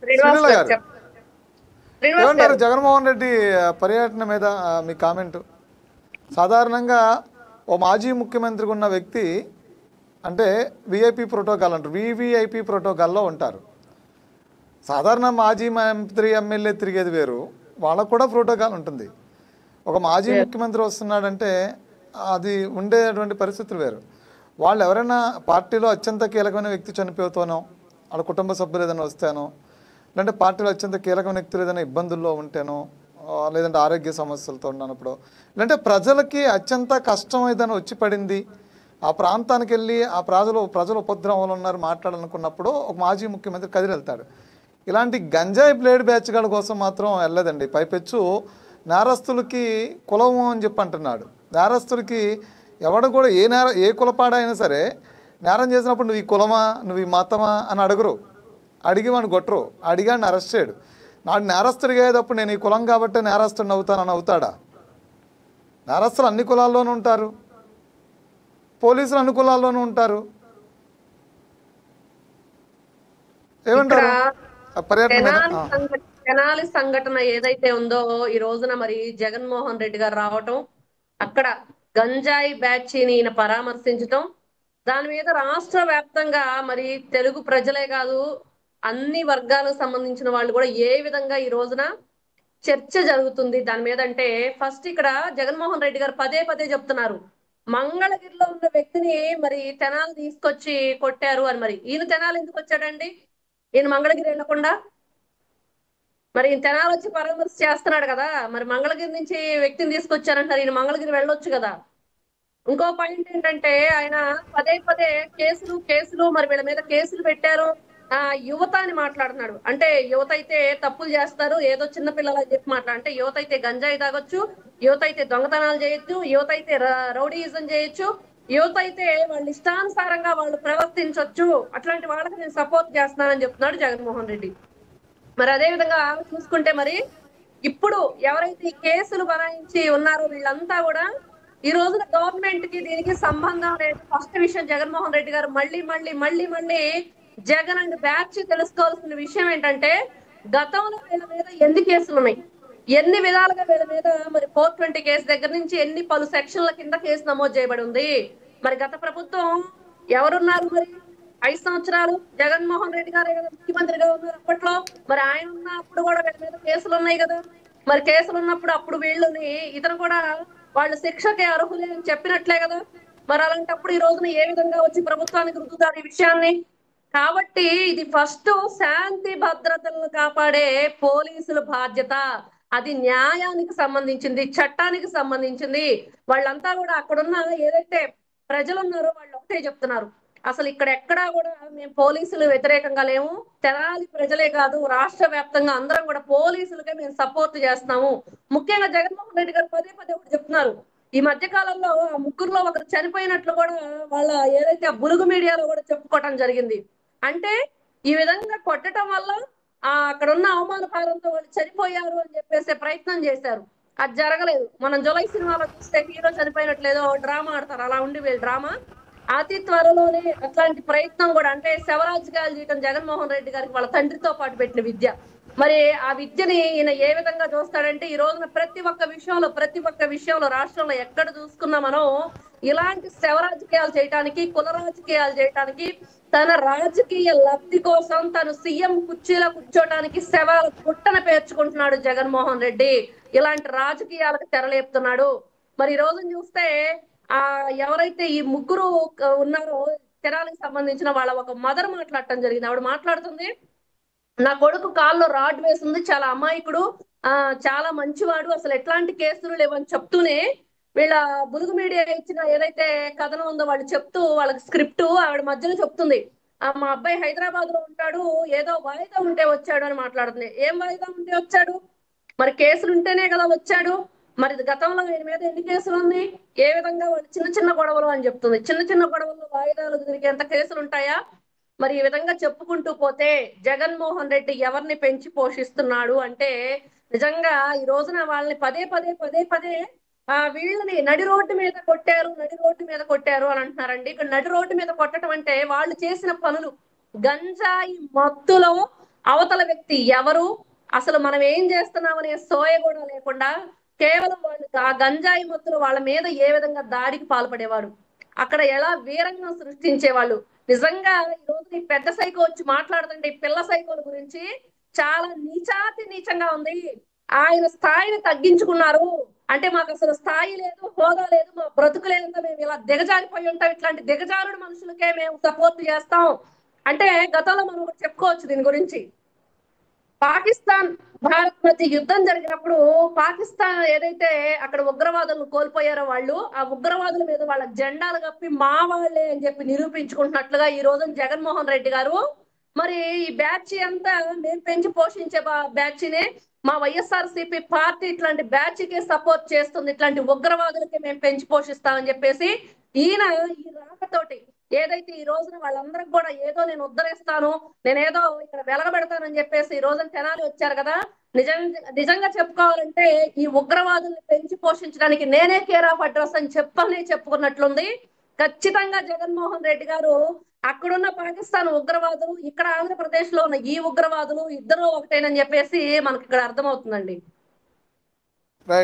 శ్రీనివాస్ శ్రీలీల గారు గారు శ్రీనివాస్ ఏమంటారు గారు జగన్మోహన్ రెడ్డి పర్యటన మీద మీ కామెంటు? సాధారణంగా ఓ మాజీ ముఖ్యమంత్రికి ఉన్న వ్యక్తి అంటే విఐపి ప్రోటోకాల్ అంటారు, వివిఐపి ప్రోటోకాల్లో ఉంటారు. సాధారణ మాజీ మంత్రి ఎమ్మెల్యే తిరిగేది వేరు, వాళ్ళకు కూడా ప్రోటోకాల్ ఉంటుంది. ఒక మాజీ ముఖ్యమంత్రి వస్తున్నాడంటే అది ఉండేటువంటి పరిస్థితులు వేరు. వాళ్ళు ఎవరైనా పార్టీలో అత్యంత కీలకమైన వ్యక్తి చనిపోతానో, వాళ్ళ కుటుంబ సభ్యులు ఏదైనా వస్తానో, లేదంటే పార్టీలో అత్యంత కీలకమైన వ్యక్తులు ఏదైనా ఇబ్బందుల్లో ఉంటేనో, లేదంటే ఆరోగ్య సమస్యలతో ఉన్నప్పుడు, లేదంటే ప్రజలకి అత్యంత కష్టం ఏదైనా వచ్చి పడింది, ఆ ప్రాంతానికి వెళ్ళి ఆ ప్రజలు ఉపద్రవంలో ఉన్నారు మాట్లాడాలనుకున్నప్పుడు ఒక మాజీ ముఖ్యమంత్రి కదిలి వెళ్తాడు. ఇలాంటి గంజాయి బ్లేడ్ బ్యాచ్గాల కోసం మాత్రం వెళ్ళలేదండి. పైపెచ్చు నేరస్తులకి కులము అని చెప్పి అంటున్నాడు. నేరస్తులకి ఎవడు కూడా ఏ కులపాడైనా సరే నేరం చేసినప్పుడు నువ్వు ఈ కులమా, నువ్వు ఈ మతమా అని అడగరు. అడిగి వాడిని కొట్టరు, అడిగాడిని అరెస్ట్ చేయడు. నాడు నేరస్తుడిగా అయ్యేటప్పుడు నేను ఈ కులం కాబట్టి నేరస్తుడిని అవుతానని అవుతాడా? నేరస్తులు అన్ని కులాల్లోనూ ఉంటారు, పోలీసులు అన్ని కులాల్లోనూ ఉంటారు. ఏమంటారు పర్యటన మీద? తెనాలి సంఘటన ఏదైతే ఉందో ఈ రోజున మరి జగన్మోహన్ రెడ్డి గారు రావటం, అక్కడ గంజాయి బ్యాచ్ని ఈయన పరామర్శించటం, దాని మీద రాష్ట్ర వ్యాప్తంగా మరి తెలుగు ప్రజలే కాదు అన్ని వర్గాలకు సంబంధించిన వాళ్ళు కూడా ఏ విధంగా ఈ రోజున చర్చ జరుగుతుంది దాని మీద అంటే, ఫస్ట్ ఇక్కడ జగన్మోహన్ రెడ్డి గారు పదే పదే చెప్తున్నారు మంగళగిరిలో ఉన్న వ్యక్తిని మరి తెనాలి తీసుకొచ్చి కొట్టారు అని. మరి ఈయన తెనాలి ఎందుకు వచ్చాడండి? ఈయన మంగళగిరి వెళ్ళకుండా మరి ఈయన తెనాలి వచ్చి పరామర్శ చేస్తున్నాడు కదా, మరి మంగళగిరి నుంచి వ్యక్తిని తీసుకొచ్చారంటారు, ఈయన మంగళగిరి వెళ్ళొచ్చు కదా. ఇంకో పాయింట్ ఏంటంటే ఆయన పదే పదే కేసులు కేసులు మరి వీళ్ళ మీద కేసులు పెట్టారు, యువత అని మాట్లాడుతున్నాడు. అంటే యువత అయితే తప్పులు చేస్తారు, ఏదో చిన్న పిల్లలు అని చెప్పి అంటే యువత అయితే గంజాయి తాగొచ్చు, యువత అయితే దొంగతనాలు చేయొచ్చు, యువత అయితే రౌడీయిజం చేయొచ్చు, యువత అయితే వాళ్ళ ఇష్టానుసారంగా వాళ్ళు ప్రవర్తించవచ్చు, అట్లాంటి వాళ్ళకి నేను సపోర్ట్ చేస్తున్నానని చెప్తున్నాడు జగన్మోహన్ రెడ్డి. మరి అదే విధంగా చూసుకుంటే మరి ఇప్పుడు ఎవరైతే ఈ కేసులు బనాయించి ఉన్నారో వీళ్ళంతా కూడా ఈ రోజున గవర్నమెంట్ కి దీనికి సంబంధం లేదు. ఫస్ట్ విషయం జగన్మోహన్ రెడ్డి గారు మళ్ళీ మళ్ళీ మళ్ళీ మళ్ళీ జగన్ అండ్ బ్యాచ్ తెలుసుకోవాల్సిన విషయం ఏంటంటే, గతంలో వీళ్ళ మీద ఎన్ని కేసులు ఉన్నాయి, ఎన్ని విధాలుగా వీళ్ళ మీద మరి 420 కేసు దగ్గర నుంచి ఎన్ని పలు సెక్షన్ల కింద కేసు నమోదు చేయబడి ఉంది. మరి గత ప్రభుత్వం ఎవరున్నారు మరి 5 సంవత్సరాలు జగన్మోహన్ రెడ్డి గారే కదా ముఖ్యమంత్రిగా ఉన్నారు అప్పట్లో. మరి ఆయన ఉన్నప్పుడు కూడా వీళ్ళ మీద కేసులు ఉన్నాయి కదా. మరి కేసులు ఉన్నప్పుడు అప్పుడు వీళ్ళని ఇతను కూడా వాళ్ళు శిక్షకి అర్హులే అని చెప్పినట్లే కదా. మరి అలాంటప్పుడు ఈ రోజున ఏ విధంగా వచ్చి ప్రభుత్వానికి రుద్దుతారు ఈ విషయాన్ని? కాబట్టి ఇది ఫస్ట్ శాంతి భద్రతలను కాపాడే పోలీసుల బాధ్యత. అది న్యాయానికి సంబంధించింది, చట్టానికి సంబంధించింది. వాళ్ళంతా కూడా అక్కడున్న ఏదైతే ప్రజలు ఉన్నారో వాళ్ళు ఒకటే చెప్తున్నారు, అసలు ఇక్కడ ఎక్కడా కూడా మేము పోలీసులు వ్యతిరేకంగా లేము, తెనాలి ప్రజలే కాదు రాష్ట్ర వ్యాప్తంగా అందరం కూడా పోలీసులకే మేము సపోర్ట్ చేస్తాము. ముఖ్యంగా జగన్మోహన్ రెడ్డి గారు పదే పదే ఒకటి చెప్తున్నారు, ఈ మధ్య కాలంలో ఆ ముగ్గురులో ఒకరు చనిపోయినట్లు కూడా వాళ్ళ ఏదైతే ఆ బులుగు మీడియాలో కూడా చెప్పుకోవటం జరిగింది. అంటే ఈ విధంగా కొట్టడం వల్ల అక్కడ ఉన్న అవమానకారంతో వాళ్ళు చనిపోయారు అని చెప్పేసే ప్రయత్నం చేశారు. అది జరగలేదు. మనం జులై సినిమాలో చూస్తే హీరో చనిపోయినట్లేదో డ్రామా ఆడతారు, అలా ఉండి వీళ్ళు డ్రామా. అతి త్వరలోనే అట్లాంటి ప్రయత్నం కూడా, అంటే శవరాజకీయాలు చేయడం జగన్మోహన్ రెడ్డి గారికి వాళ్ళ తండ్రితో పాటు పెట్టిన విద్య. మరి ఆ విద్యని ఈయన ఏ విధంగా చూస్తాడంటే, ఈ రోజున ప్రతి ఒక్క విషయంలో రాష్ట్రంలో ఎక్కడ చూసుకున్నా మనం ఇలాంటి శవ రాజకీయాలు చేయటానికి, కుల రాజకీయాలు చేయటానికి, తన రాజకీయ లబ్ధి కోసం తను సీఎం కుర్చీలో కూర్చోటానికి శవాల గుట్టన పేర్చుకుంటున్నాడు జగన్మోహన్ రెడ్డి. ఇలాంటి రాజకీయాలకు తెరలేపుతున్నాడు. మరి ఈ రోజున చూస్తే ఎవరైతే ఈ ముగ్గురు ఉన్నారో తెనాలికి సంబంధించిన వాళ్ళ ఒక మదర్ మాట్లాడటం జరిగింది. ఆవిడ మాట్లాడుతుంది, నా కొడుకు కాల్లో రాడ్ వేసింది, చాలా అమాయకుడు, చాలా మంచివాడు, అసలు ఎట్లాంటి కేసులు లేవని చెప్తూనే వీళ్ళ బులుగు మీడియా ఇచ్చిన ఏదైతే కథనం ఉందో వాళ్ళు చెప్తూ వాళ్ళకి స్క్రిప్ట్ ఆవిడ మధ్యలో చెప్తుంది, మా అబ్బాయి హైదరాబాద్ లో ఉంటాడు, ఏదో వాయిదా ఉంటే వచ్చాడు అని మాట్లాడుతుంది. ఏం వాయిదా ఉంటే వచ్చాడు? మరి కేసులు ఉంటేనే కదా వచ్చాడు. మరి గతంలో ఆయన మీద ఎన్ని కేసులు ఉన్నాయి? ఏ విధంగా వాళ్ళు చిన్న చిన్న గొడవలు అని చెప్తుంది. చిన్న చిన్న గొడవల్లో వాయిదాలు తిరిగేంత కేసులు ఉంటాయా? మరి ఈ విధంగా చెప్పుకుంటూ పోతే జగన్మోహన్ రెడ్డి ఎవరిని పెంచి పోషిస్తున్నాడు అంటే, నిజంగా ఈ రోజున వాళ్ళని పదే పదే పదే పదే వీళ్ళని నడి రోడ్డు మీద కొట్టారు, నడి రోడ్డు మీద కొట్టారు అని అంటున్నారండి. ఇక్కడ నడి రోడ్డు మీద కొట్టడం అంటే వాళ్ళు చేసిన పనులు గంజాయి మత్తులో అవతల వ్యక్తి ఎవరు, అసలు మనం ఏం చేస్తున్నామనే సోయ కూడా లేకుండా కేవలం వాళ్ళు ఆ గంజాయి మత్తులో వాళ్ళ మీద ఏ విధంగా దాడికి పాల్పడేవారు, అక్కడ ఎలా వీరంగం సృష్టించేవాళ్ళు. నిజంగా ఈ రోజు ఈ పెద్ద సైకో వచ్చి మాట్లాడుతుంటే ఈ పిల్ల సైకోల గురించి చాలా నీచాతి నీచంగా ఉంది. ఆయన స్థాయిని తగ్గించుకున్నారు అంటే మాకు అసలు స్థాయి లేదు, హోదా లేదు, మా బ్రతుకు లేదంతా మేము ఇలా దిగజారిపోయి ఉంటాం, ఇట్లాంటి దిగజారుడు మనుషులకే మేము సపోర్ట్ చేస్తాం అంటే గతంలో మనం ఒకటి చెప్పుకోవచ్చు దీని గురించి. పాకిస్తాన్ భారత్ మధ్య యుద్ధం జరిగినప్పుడు పాకిస్తాన్ ఏదైతే అక్కడ ఉగ్రవాదులను కోల్పోయారో వాళ్ళు ఆ ఉగ్రవాదుల మీద వాళ్ళ జెండాలు కప్పి మా వాళ్ళే అని చెప్పి నిరూపించుకుంటున్నట్లుగా ఈ రోజు జగన్మోహన్ రెడ్డి గారు మరి ఈ బ్యాచ్ అంతా మేము పెంచి పోషించే బ్యాచ్నే మా వైఎస్ఆర్సీపీ పార్టీ ఇట్లాంటి బ్యాచ్ కి సపోర్ట్ చేస్తుంది, ఇట్లాంటి ఉగ్రవాదులకి మేము పెంచి పోషిస్తామని చెప్పేసి ఈయన ఈ రాకతోటి ఏదైతే ఈ రోజున వాళ్ళందరికి కూడా ఏదో నేను ఉద్ధరిస్తాను, నేనేదో ఇక్కడ వెలగబెడతానని చెప్పేసి ఈ రోజున తెనాలి వచ్చారు కదా. నిజంగా చెప్పుకోవాలంటే ఈ ఉగ్రవాదుల్ని పెంచి పోషించడానికి నేనే కేర్ ఆఫ్ అడ్రస్ అని చెప్పుకున్నట్లుంది. ఖచ్చితంగా జగన్మోహన్ రెడ్డి గారు అక్కడున్న పాకిస్తాన్ ఉగ్రవాదులు, ఇక్కడ ఆంధ్రప్రదేశ్ లో ఉన్న ఈ ఉగ్రవాదులు ఇద్దరు ఒకటేనని చెప్పేసి మనకి ఇక్కడ అర్థమవుతుందండి. రైట్.